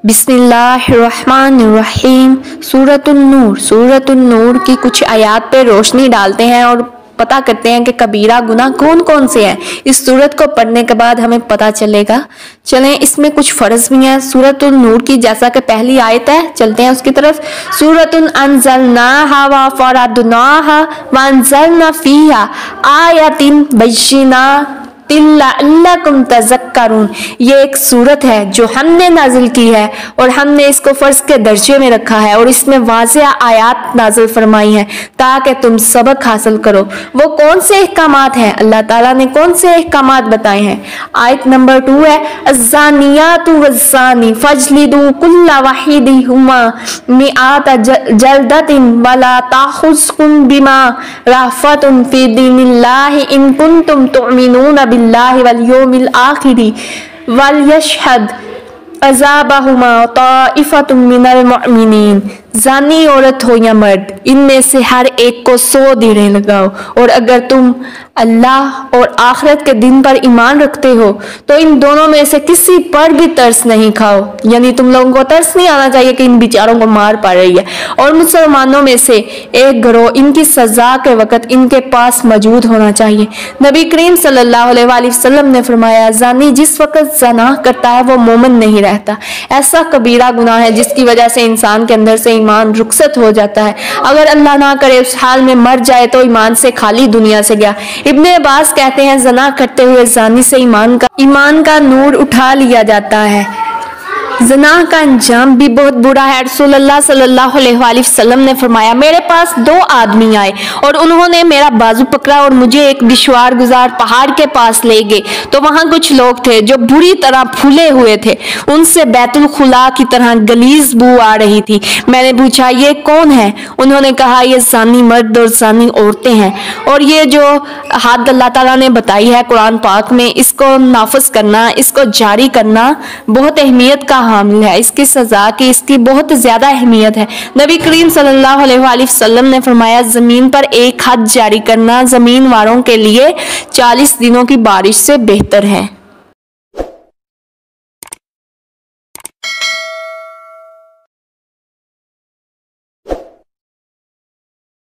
बिस्मिल्लाहिर्रहमानिर्रहीम। सूरतुन नूर की कुछ आयात पे रोशनी डालते हैं और पता करते हैं कि कबीरा गुनाह कौन कौन से हैं। इस सूरत को पढ़ने के बाद हमें पता चलेगा। चलें, इसमें कुछ फ़र्ज भी हैं। सूरतुन नूर की जैसा कि पहली आयत है, चलते हैं उसकी तरफ। सूरतुन अंज़लनाहा व फ़रदनाहा व अंज़लना फ़ीहा आयातिन बय्यिनातिन लअल्लकुम तज़क्करून। ये एक सूरत है जो हमने नाजिल की है और हमने इसको फ़र्ज के दर्जे में रखा है और इसमें वाज़ेह आयात नाजिल फरमाई हैं ताकि तुम सबक हासिल करो। वो कौन से अहकामात हैं? अल्लाह ताला ने कौन से अहकामात बताए हैं? आयत नंबर 2 है, अज़्ज़ानियातु वज़्ज़ानी फ़ज्लिदू कुल्ला वाहिदिहुमा मिआत जल्दतिन वला ताख़ुज़कुम बिमा रअफ़तुन फ़ी दीनिल्लाहि इन कुंतुम तुअमिनूना बिल्लाहि वल यौमिल आखिरि वलयशहद अज़ाबहुमा ताइफ़तुम मिनल मुअमिनीन। जानी औरत हो या मर्द, इनमें से हर एक को 100 दीनें लगाओ, और अगर तुम अल्लाह और आखिरत के दिन पर ईमान रखते हो तो इन दोनों में से किसी पर भी तरस नहीं खाओ। यानी तुम लोगों को तरस नहीं आना चाहिए कि इन बेचारों को मार पड़ रही है। और मुसलमानों में से एक गिरोह इनकी सजा के वक़्त इनके पास मौजूद होना चाहिए। नबी करीम सल्लल्लाहु अलैहि वसल्लम ने फरमाया, जानी जिस वक़्त ज़ना करता है वो मोमिन नहीं रहता। ऐसा कबीरा गुनाह है जिसकी वजह से इंसान के अंदर से ईमान रुखसत हो जाता है। अगर अल्लाह ना करे उस हाल में मर जाए तो ईमान से खाली दुनिया से गया। इब्ने अब्बास कहते हैं, ज़ना करते हुए ज़ानी से ईमान का नूर उठा लिया जाता है। ज़ना का अंजाम भी बहुत बुरा है। रसूलुल्लाह सल्लल्लाहु अलैहि वसल्लम ने फरमाया, मेरे पास 2 आदमी आए और उन्होंने मेरा बाजू पकड़ा और मुझे एक दुश्वार गुजार पहाड़ के पास ले गए। तो वहाँ कुछ लोग थे जो बुरी तरह फूले हुए थे, उनसे बैतुल खुला की तरह गलीज बू आ रही थी। मैंने पूछा, ये कौन है? उन्होंने कहा, ये ज़ानी मर्द और ज़ानी औरतें हैं। और ये जो हद अल्लाह ताला ने बताई है कुरान पाक में, इसको नाफिज करना, इसको जारी करना बहुत अहमियत का हामिल है। इसकी सजा की इसकी बहुत ज्यादा अहमियत है। नबी करीम सल्लल्लाहु अलैहि वसल्लम ने फरमाया, जमीन पर एक हद जारी करना जमीन वालों के लिए 40 दिनों की बारिश से बेहतर है।